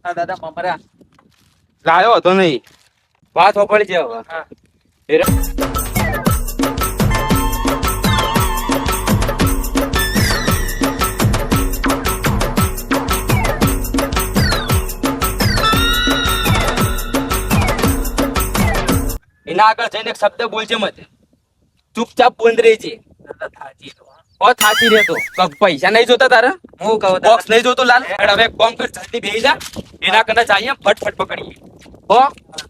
હા દાદા મમરા લાયો હતો નહીં. વાત હોપડી છે હવે. હા એના આગળ જઈને એક શબ્દ બોલજે મત. ચૂપચાપ બંધ રહેજે. દાદા થાચી તો ઓ થાચી રહેતો. પૈસા નહીં જોતા તારા? હું કહું બોક્સ નહીં જોતો લાલ? હેડ હવે કોમ કર, જલ્દી બેહી જા. એના કને જઈએ ફટફટ પકડીએ. હો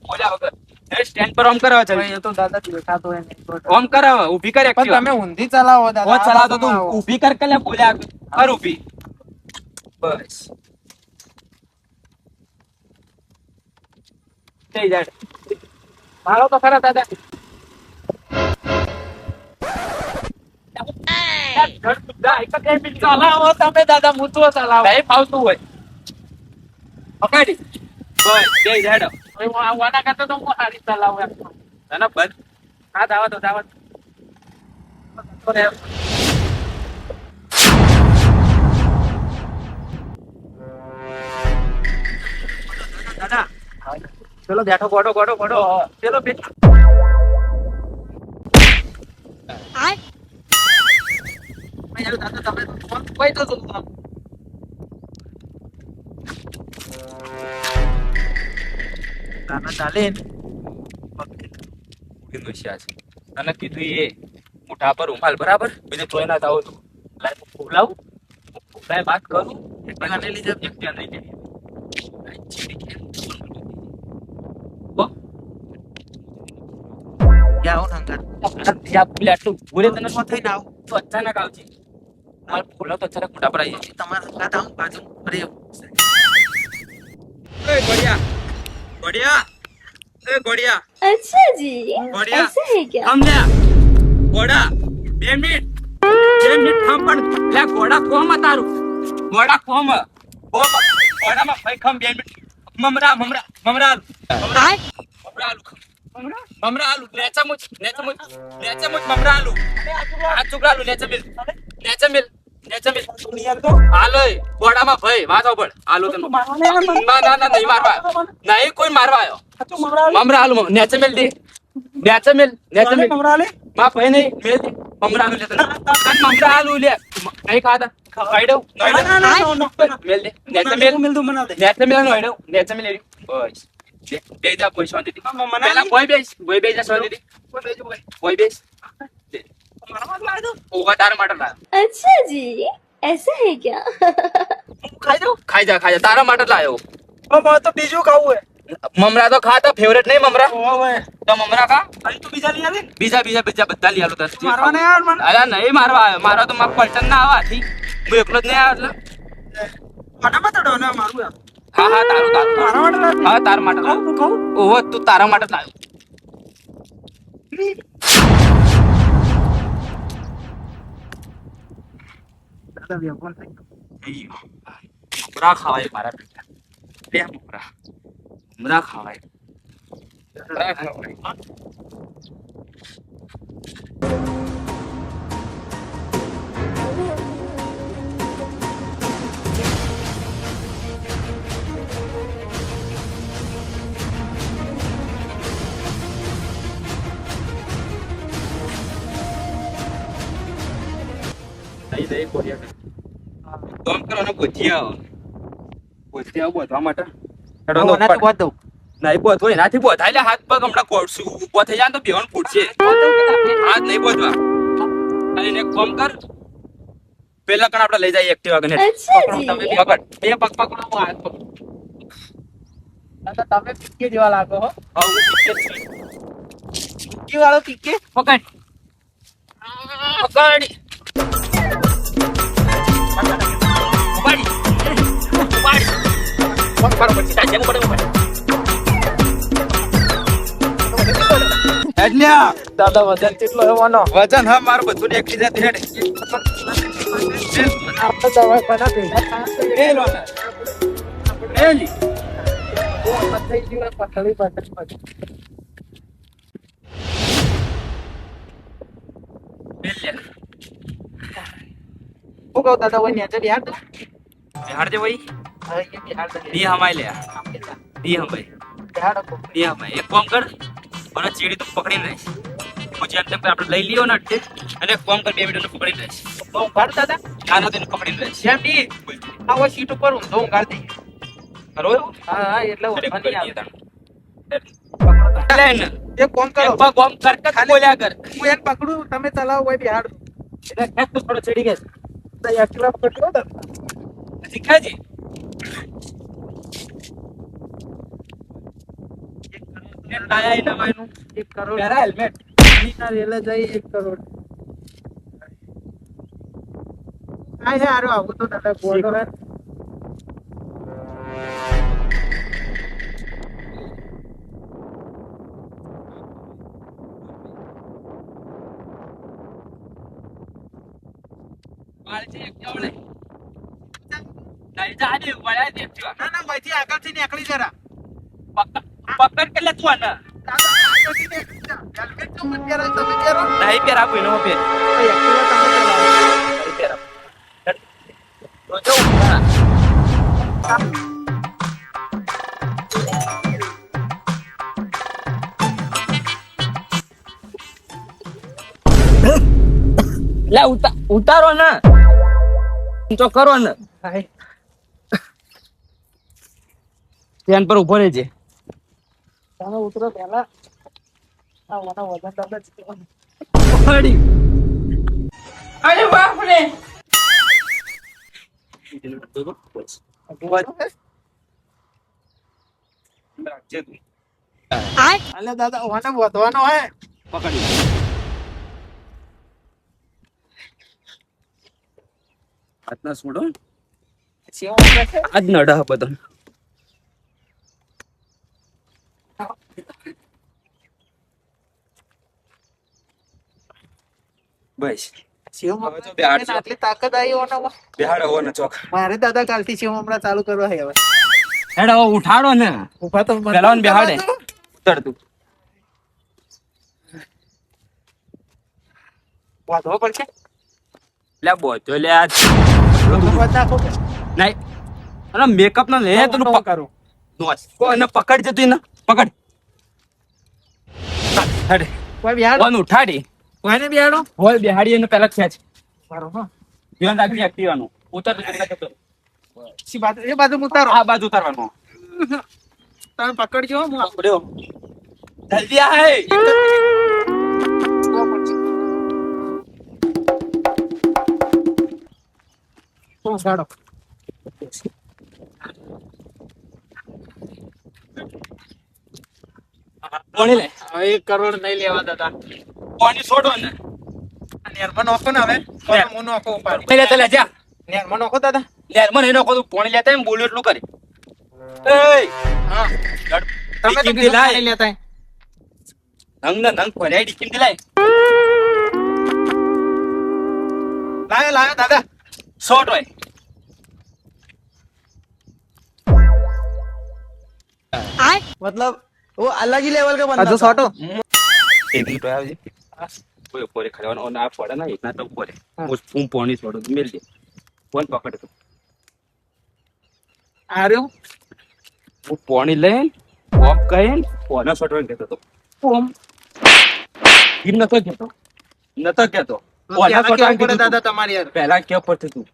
બોલ્યા વગર. એ સ્ટેન્ડ પર ઓમ કરાવ છે. એ તો દાદા દેખાતો હોય નહીં. ઓમ કરાવ, ઊભી કર પણ એક્ટિવા. તમે ઊંધી ચલાવો ઓ દાદા. ચલાવતો તું ઊભી કર કે બોલ્યા કર ઊભી. બસ થઈ જાય. મારો તો ખરા દાદા. ચલાવો તમે દાદા, હું તો ચલાવો. નહીં ફાવતું હોય પકડી. બસ જઈ હેડ. વાના કરતા તો હું હારી ચલાવું એમ. તને બંધ. હા દાવા તો દાવા. દાદા ચલો બેઠો ગોડો ગોડો ગોડો ચલો બે દાદા તમે કોઈ તો દાદા ચાલે તને કીધું એ મોઢા પર રૂમાલ બરાબર બીજે ચોય ના થાવ તું. લાય ફૂલાવું ફૂલાય વાત કરું એકલા લઈ લીધે એકલા નહીં જઈએ. જાઓ નંગર તને શું થઈને આવું તો અચાનક આવજે. મારે ફૂલાવ તો અચાનક મોઢા પર આવી જાય. તમારા હાથ આવું બાજુ ફરી એ ગોડિયા ગોડિયા એ ગોડિયા अच्छा जी बढ़िया। ऐसा है क्या સમજ્યા ઘોડા 2 મિનિટ 2 મિનિટ થામ પણ લે ઘોડા કોમ તારું ઘોડા કોમ ઘોડામાં ભાઈ ખમ 2 મિનિટ મમરા મમરા મમરા મમરા આલુ નેચા મુચ મમરા આલુ આ ચુકડા આલુ નેચા મિલ હાલો ઘોડામાં ભાઈ વાતો પડ આલુ તને ના ના ના નહીં મારવા નહીં કોઈ મારવા આવ્યો મમરા આલુ નેચા મિલ દે નેચા મિલ માં ભાઈ નહીં મેલ દે મમરા આલુ લે તને મમરા આલુ લે નહીં ખાતા ખાઈ દઉં મેલ દે નેચા મિલ નેચા મિલ નો આઈડો નેચા મિલ બસ બે જા કોઈ શાંતિ થી પેલા કોઈ બેસ જા શાંતિ થી કોઈ બેસ ઓવા તાર માટે લાયો अच्छा जी ऐसा है क्या ખાઈ જા તારા માટે લાયો તો બીજું ખાવું હે મમરા તો ખાતા ફેવરેટ નહીં મમરા ઓવે તો મમરા ખા અહીં તો બીજા લઈ આવે બીજા બધા લઈ આલો તને મારવા નહીં આવે મને અરે નહીં મારવા આવ્યો મારો તો માર પલટન ના આવાથી હું એકલો જ નહીં આવ્યો એટલે ફટાફટ ડોને મારું એમ હા તારું મારા માટે લાવ્યો? હા તારા માટે લાવ્યો. હું કહું ઓહો તું તારા માટે જ લાવ્યો દાદા વ્યવહાર થઈ મમરા ખવાય મારા બેટા બે મમરા ખવાય કામ કરવાનો ભજીયા બોધવા માટે નહીં બોધવો એનાથી બોધાય લે હાથ પગ હમણાં કોડશું ઉભો થઈ જાય તો બેવન ફૂટશે હાથ નહીં બોધવા અને એને કામ કર પેલા કણ આપણે લઈ જાય એક્ટિવા કને अच्छा પકડ जी બે પગ પકડો હું હાથ પકડ દાદા તમે પીકે જેવા લાગો હો પીકે વાળો પીકે પકડ પકડ દાદા વજન કેટલો હેવાનો વજન હા મારું બધું એકલી જાતે હેડે આપણે દવા બનાવી થઈ ગયું પથળી પથળી હું કહું દાદા હોય નેચર યાર હાડજે ભાઈ હવે એ બિહાર દે. દી હમાય લે દી હમાય દી હમાય એક કામ કર અને ચીડી તું પકડીને રહીશ પછી એમ તેમ આપણે લઈ લીધો ને અટકે અને એક કામ કર 2 મિનિટ પકડીને રહીશ બહુ ઘર દાદા આનો તેને પકડીને રહીશ જેમ દી આવો સીટ ઉપર ઊંધો ઊંઘાડ દઈએ. કરો એવું હા હા એટલે એટલે ઊંઘવા નહીં પકડી આવે. તાણ લે ને એક કામ કરો એક પગ ઓમ કર કે બોલ્યા કર હું એને પકડું તમે ચલાવો હોય બિહાર એટલે ખેંચ તો થોડો ચડી ગયા તો એક્ટિવા પકડ્યો તો શીખાજી એક ટાયા ઈ નવાયનું 1 કરોડ પહેરા હેલ્મેટ ના રેલે જઈ 1 કરોડ આ હે આરો આવું તો દાદા બોલો હે મારે છે એક જવડે નહીં જાડી વળાય દે તું ના ના ભાઈથી આગળથી નીકળી જરા પકડ કે લે તું આને દાદા આગળથી નીકળી જા હેલ્મેટ તો મત પહેરાય તમે પહેરો નહીં પેરા કોઈ નો પે તો એક્ટિવા તમે ચલાવો નહીં પેરા તો જો ઉભા. લે ઉતારો ને તો કરો ને હાય સ્ટેન્ડ પર ઉભો રહેજે તમે ઉતરો પહેલા આ વાના વજન દાદા ચીકવાનું. પડી અરે બાપ રે અલે દાદા વાના વધવાનો હે પકડી હાથના છોડો સેવ આપણે છે આજ નડા બધો બસ સેવ હવે તો બેહાડ છો. આટલી તાકાત આવી ઓનામાં બેહાડ હો ને ચોક મારે દાદા કાલથી સેવ હમણાં ચાલુ કરવા હે હવે હેડ હવે ઉઠાડો ને ઉભા તો મને પેલા બેહાડે ઉભા તો. ઉતર તું વાંધો પડશે લે બોતો લે આજ ભગવાન નાખો કે નહીં અરે મેકઅપ ના લે તને હું પકડ કરું નોસ કોને પકડ જતું ને પકડ હેડ કોઈ બિહાડો કોણ ઉઠાડી કોઈને બિહાડો હોલ બેહાડી એને પેલા ખેંચ બરોબર ધ્યાન રાખી એક્ટિવાનું ઉતર સી બાજુ એ બાજુ ઉતારો આ બાજુ ઉતારવાનું તમે પકડજો હું પકડ્યો જલ્દી આ હે તો સાડો કોણી લે હવે 1 કરોડ નહીં લેવા દાદા કોણી છોડો ને નેરમાં નોખો ને હવે નેર. હું નોખો ઉપાડ લે લે જા નેરમાં નોખો દાદા લે મને એનો કોઈ પોણી લેતા એમ બોલ્યો એટલું કરે એ હા તમે તો ડીકીમ કીધું લાય. પાણી લેતા નંગ ને નંગ ભરાય ડીકીમ લાય લાયો લાયો દાદા શોર્ટ હોય मतलब वो अलग ही लेवल का बंदा शॉट એક મિનિટ આવજે કોઈ ઉપર ખડવાનો અને આ પડે ને એકના તો ઉપર હું પોણી છોડું મેલ દે ફોન પકડ તું आ रहे हो હું પોણી લઈને ઓફ કરીને ફોને છોડવાનું કહેતો હતો ઓમ ઈ નતો કહેતો ફોને क्या છોડવાનું पड़े કીધું दादा તું. तुम्हारी यार પહેલા ક્યાં પડતું તું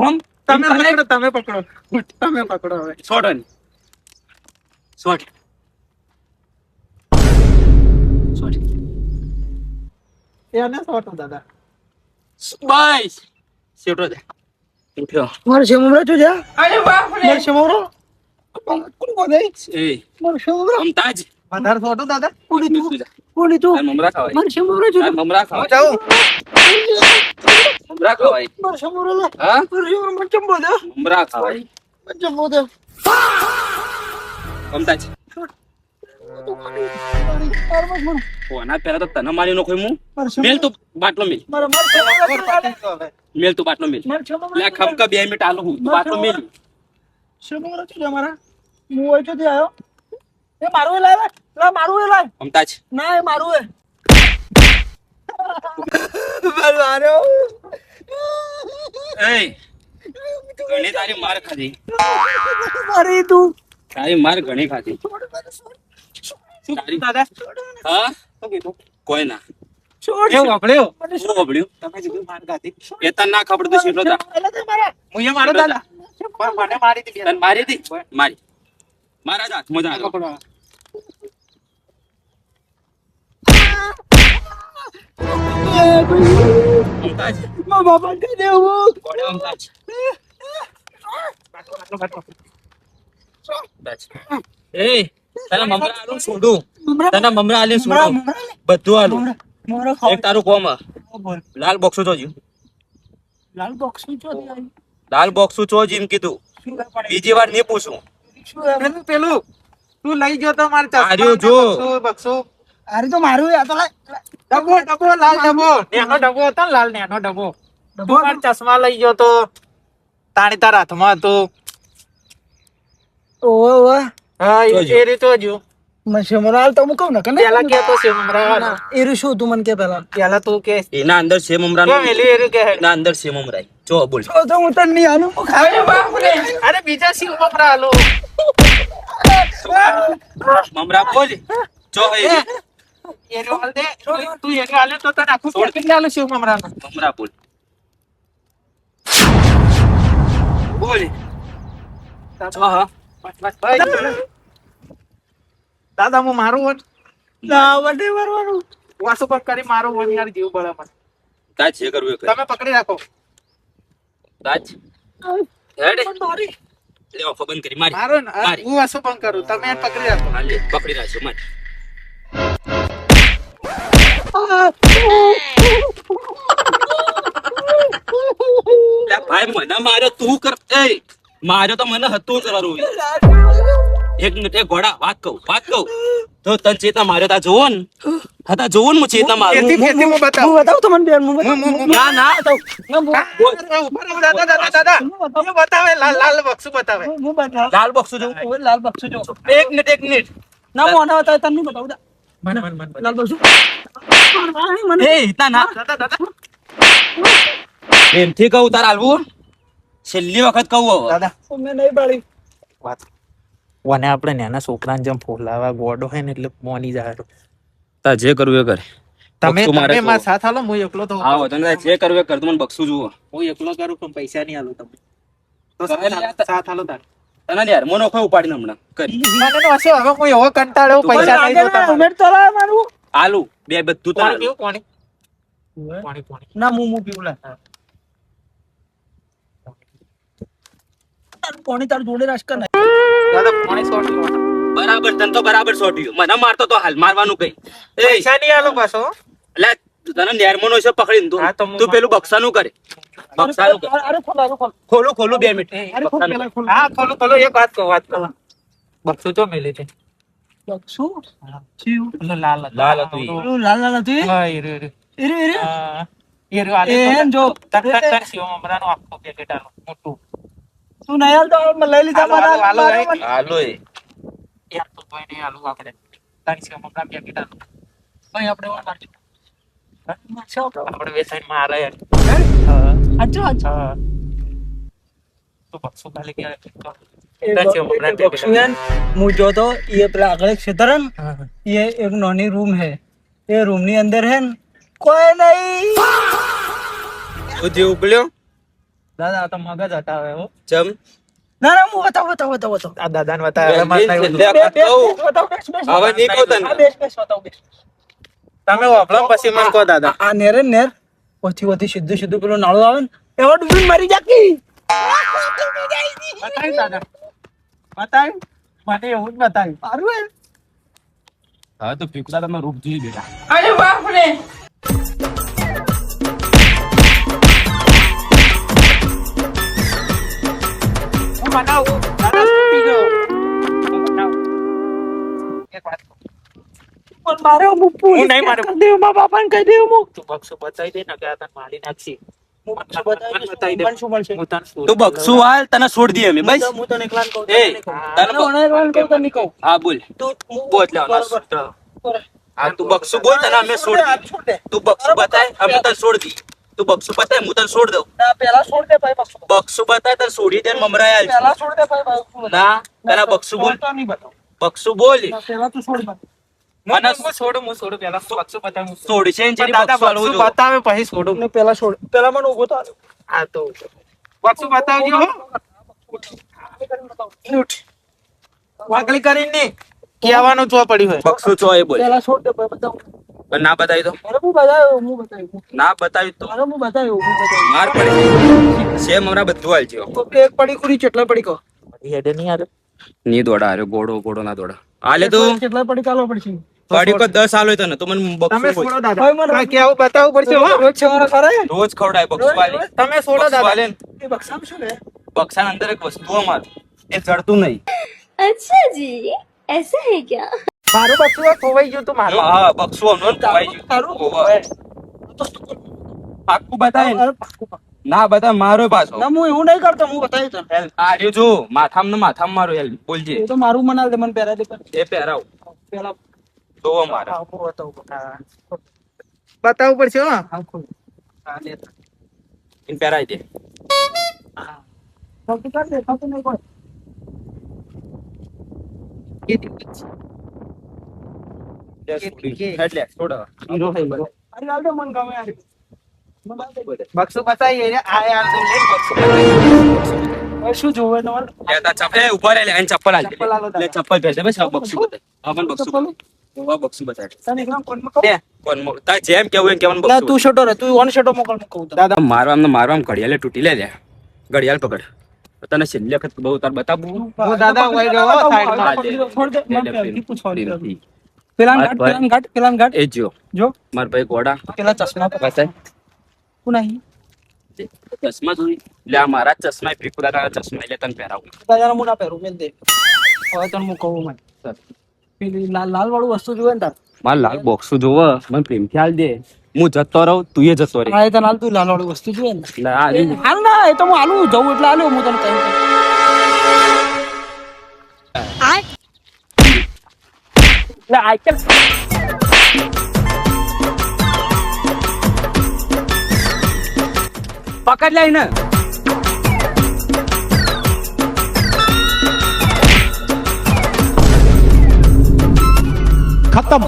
ઓમ તમે પકડો હવે છોડવાની છોડ છોડ એને શોટ દાદા બસ સેટો દે ઉઠ્યો મારે શેમરો જો જા અરે બાપ રે મારે શેમરો કોણ બોલે એ મારે શેમરો અમતાજ વધારે શોટ દાદા કોની તું કોની તું આ મમરા ખવાય મારે શેમરો જો આ મમરા હું ખવાય જાઉં મમરા ખવાય મારે શેમરો લે હા મારે શેમરો મને ચંબો દે મમરા ખવાય મને ચંબો દે અમતાજ કોના પેલા તો તને મારી નો કોઈ હું મેલ તું બાટલો મેલ મેલ તું બાટલો મેલ લે ખમકા 2 મિનિટ આલો હું તું બાટલો મેલ શેમરો જો મારા હું ઓય તો આયો એ મારું એ લાય લા મારું એ લાય અમતાજ ના એ મારું એ મારું આર્યો એ ઘણી તારી માર ખાધી. મારી તું તારી માર ઘણી ખાધી. તારી દાદા હા શું કીધું કોઈ ના છોડ એવું વાપર્યો શું ખબડ્યું તમે કીધું માર ગાતી એ તને ના ખબર તો શીટલો તા હું એ મારો દાદા પણ મને મારી હતી તને મારી હતી મારી મારા જ હાથમાં જ આવ્યો. પકડો અમતાજ, મારા બાપા કહી દેવું કોણે અમતાજ? બસ. એ તને મમરા આલું છોડું તને મમરા આલી છોડું બધું આલું મોરો એક તારું કોમ હ. બોલ લાલ બોક્સ જોજો લાલ બોક્સ નું ચો દે લાલ બોક્સ ચો જીમ કીધું બીજી વાર નહીં પૂછું. પેલું પેલું તું લઈ ગયો તો માર ચશ્મા આર્યો જો. બક્સો અરે તો મારું આ તો ડબ્બો ડબ્બો લાલ ડબ્બો નેનો ડબ્બો હતો ને લાલ નેનો ડબ્બો તું માર ચશ્મા લઈ ગયો તો તાણી તારા હાથમાં હતું ઓવે ઓવે હા જોજો. એ રીતે જો મને મોરાલ તો હું કહું ને કને પેલા કેતો છે મમરા એરું શું તું મને કે પેલા પેલા તું કે એના અંદર છે મમરા કેમ એલી એરી કે એના અંદર છે મમરા જો બોલ તો હું તને નહીં આનું હું ખાઈ અરે બીજા શિવ મમરા આલો મમરા બોલ જો હે એનો હાલ દે તું એનો હાલે તો તને આખું છોડ. કેટલે આલો શિવ મમરા મમરા બોલ બોલ જો હા દાદા હું મારું હોત ના વડે મારવાનું વાસુ પર કરી મારું હોત યાર જીવ બળે મને તાજ છે કરવું એ કર તમે પકડી રાખો તાજ હેડ લે ઓફ બંધ કરી મારી મારો ને મારી. હું વાસુ પણ કરું તમે એને પકડી રાખો હા લે પકડી રાખજો મારી લે ભાઈ મને માર્યો તું કર એ માર્યો તો મને હતું કરવાનું એક મિનિટ એ ઘોડા વાત કહું તો તને ચેતા માર્યો તા જોવો ને હતા જોવો ને હું ચેતા મારું ખેતી ખેતી હું બતાવું હું બતાવું તમને બેન હું ના ના દાદા હું બતાવે લાલ લાલ બક્સું બતાવે હું બતાવ લાલ બોક્સ જો ઓવે લાલ બોક્સ જો એક મિનિટ ના મોના બતાવ તને નહીં બતાવું દા મને લાલ બોક્સ મને એ ઇતના ના દાદા એમથી કહું તાર હાલવું છેલ્લી વખત કહું હવે દાદા મેં નહીં બાળી વાત વને આપણે નાના છોકરાને જેમ ફોલાવા ગોડો હોય ને એટલે મોની જાય તા જે કરવું એ કર તમે બક્સું મારે તમે તો. મારા સાથ હાલો હું એકલો તો આવો તને જે કરવું એ કર તું મને બક્ષું જુઓ હું એકલો કરું પણ પૈસા નહીં આલું તમને તો કરે લે યાર. સાથ હાલો તાર તને યાર મોનો ખો ઉપાડીને હમણાં કરી મને તો હશે હવે હું એવો કંટાળ્યો પૈસા નહીં જોતા મને. મેં તો લાવ મારું આલુ બે બધું તને પાણી આલુ. પીવું પાણી પાણી ના હું પીવું લે કોણી તાર જોડે રાજ કર દાદા પાણી સોટી બરાબર તને તો બરાબર સોટ્યું મને મારતો તો હાલ મારવાનું કઈ એ પૈસા નહીં આલો પાછો એટલે તને નેરમોનો છે પકડીને હા, તો તું હું તું પેલું બક્ષાનું કરે બક્ષાનું કર અરે ખોલ ખોલું 2 મિનિટ અરે ખોલ બક્ષાનું પેલા કર. ખોલ હા ખોલો એક વાત કહો બક્સું તો મેલી છે બક્ષું જીવ પેલું લાલ લાલ હતું ઈ. પેલું લાલ લાલ હતું હા એરે એરે હા એરે આલે એન જો તક શિવ મમરાનો આખો પેકેટ આલો મોટું તું નહીં હાલ તો મેં લઈ લીધા હાલો, હાલો, હાલો, મારા હાલો. હાલો એ યાર તો કોઈ નહીં આલું આપણે તારી શિવ મમરા પેકેટ આલો અહીં આપણે વાત કરશું. આપણે વેસાઈ મારે યાર આજો આજો હા તો બક્સું ખાલી કે એ બક્ષુયન હું જો તો ये પેલા આગળ એક ક્ષેત્ર હે ને ये एक नॉनी रूम है ये रूम ની અંદર है ને કોઈ નહીં તું જે ઉબલ્યો દાદા આ તો મગજ હટાવે હો જમ ના ના હું બતાવ આ દાદાને બતાવે બે મારે નહીં મિનિટ બોલવું. લે. હવે નહીં કહું તને. તમે વાપરો પછી મને કહો દાદા આ નેર હે ને નેર ઓથી સીધું પેલું નાળું આવે ને એવા ડૂબીને મરી જાતી બતાવી દાદા બતાવી મને એવું જ બતાવ્યું સારું હે હવે તો ફીકડા તમે રૂપ જોઈ બેટા હું બનાવું દાદા છૂટી ગયો હું બનાવું. એક વાત કહું. પણ મારે હું હું નહીં મારે. કહી દેવું મારા બાપાને કહી દેવું હું તું બક્સો બતાવી દે ને કે આ તને મારી નાખશી બક્ષું બતાવી મને બતાવી દે. મને શું મળશે હું તને શું તું બક્ષું હાલ તને છોડ દઈએ અમે બસ હું તને એકલાને કહું એ, તને કહું. તને તને ઓનલાઈન કહું તને નહીં કહું હા બોલ તું બોલ લેવાનો બરાબર. હા તું બક્ષું બોલ તને અમે છોડ દઈએ છોડ દે તું બક્ષું બતાય અમે તને છોડ દઈએ તું બક્ષું બતાય હું તને છોડ દઉં. ના પેલા છોડ દે ભાઈ બક્ષું. બક્ષું બતાય તને છોડી દે ને મમરા આલ પેલા છોડ દે ભાઈ બક્ષું. ના પેલા બક્ષું બોલ. તો નહીં બતાવ. બક્ષું બોલ ના, પેલા તું છોડ બતાવ. અને હું છોડું પેલા બક્ષું બતાવું. છોડશે ને જેની દાદા બક્ષું આલવું બક્ષું જો. બતાવે પછી છોડું. ને પેલા છોડ. પેલા મને ઊભો તો આ તો બક્ષું બતાવજો હો. ઉઠ. વાકલી કરીને નહીં. કહેવાનું ચો પડ્યું હોય. બક્ષું છો એ બોલ. પેલા છોડ દે ભાઈ બતાવ. પણ ના બતાવી તો અરે હું બતાવ્યું. ના બતાવી તો અરે હું બતાવ્યું. માર પડે છે મમરા બધું આલ છે. તો એક પડી કુરી કેટલા પડી કહો. હેડે નહીં આવે. ની દોડા અરે ગોળો ના દોડા આલે તું કેટલા પડી કાલો પડશે. પડી કો 10 આલો તને તો મને તમે બક્ષું બોલ. છોડો દાદા. ભાઈ મને કાંઈ કહેવું બતાવવું પડશે હો. રોજ સવારે કરે. રોજ ખવડાય બક્ષું આલે. તમે છોડો બક્ષું દાદા. આલે ને. એ બક્ષામ શું લે. બક્ષાના અંદર એક વસ્તુ અમાર એ જડતું નહીં. अच्छा जी ऐसा है क्या મારું બક્ષું ખોવાઈ ગયું તું મારું. હા બક્ષું અમને ખવાઈ ગયું. તારું ઓવે. પાક્કું બતાય ને. અરે પાક્કું પાક્કું. ના બતા મારો પાછો ના હું એવું નહીં કરતો હું બતાવી તને. આ રહ્યું જો માથામાં મારો હેલ બોલજે એ તો મારું મનાલ દે મને પહેરા દે પણ. એ પહેરાવ પેલા તો મારા હા, હું બતાવું. હા. બતાવવું પડશે હો. હા, ખોલ. હા, લે. એને પહેરાઈ દે. હા. તો કર દે, તો નહીં કોઈ. એટલે છોડો. અરે લાલ દે મને ગમે યાર. મને લાલ દે. બક્ષું બતાવીએ ને આ યાર તો લે બક્ષું. હવે શું જોવે તમારે? લેતા ચપ્પલ એ ઉપર લે એને ચપ્પલ આલ ચપ્પલ આલો તારે. લે ચપ્પલ પહેરજે બસ આ બક્ષું બતાય આ મને બક્ષું ચપ્પલ? બતાય આ બક્ષું બતાય તને એકદમ કોનમાં કહું? દે કોણ મો તા જેમ કેવું એમ કેવાનું ના, બક્ષું તું શોટો રે, તું ઓન શોટો મોકલ, હું કહું તને. દાદા મારવામાં ઘડિયાળે તૂટી લે ઘડિયાળ પકડ તને છેલ્લી વખત બહુ તાર બતાવું હું દાદા વહી ગયો સાઈડમાં. છોડ દે, મને પહેરથી પૂછવાનું. પ્રેમથી. પેલાને ગાંઠ, પેલાને ગાંઠ, પેલાને ગાંઠ. એ જો જો માર ભાઈ ગોડા પેલા ચશ્મા પર બતાય કોણ આઈ? ચશ્મા જોઈ લે આ મારા ચશ્મા ફીકુદા તારા ચશ્મા લે તને પહેરાવું દાદાને હું ના પહેરું, મેલ દે. હવે તને હું કહું મને. પેલી લાલ વાળું વસ્તુ જોવે ને તાર. માર લાલ બોક્સ જોવ મને પ્રેમથી હાલ દે હું જતો રહું તું એ જતો રે હા, એ તને હાલ તું લાલ વાળું વસ્તુ જોવે ને. એટલે આ એ હાલ ના, એ તો હું હાલું જવું એટલે હાલ્યો હું તને કહ્યું. એટલે આઈ પકડ લે ને ખતમ.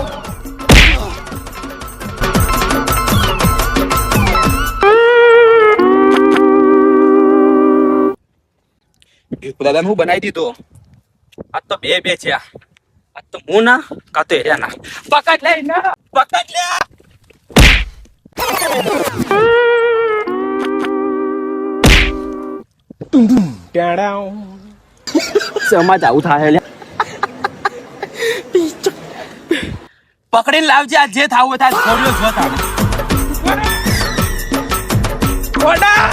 દાદા હું બનાવી દીધો આ તો બે છે આ તો હું ના કા તો એરિયા ના પકડ લે ને પકડ લે સમાજ આવું થાય લે પકડીને લાવજે આ જે થાવું થાય છોડ્યો જો થાય ગોડા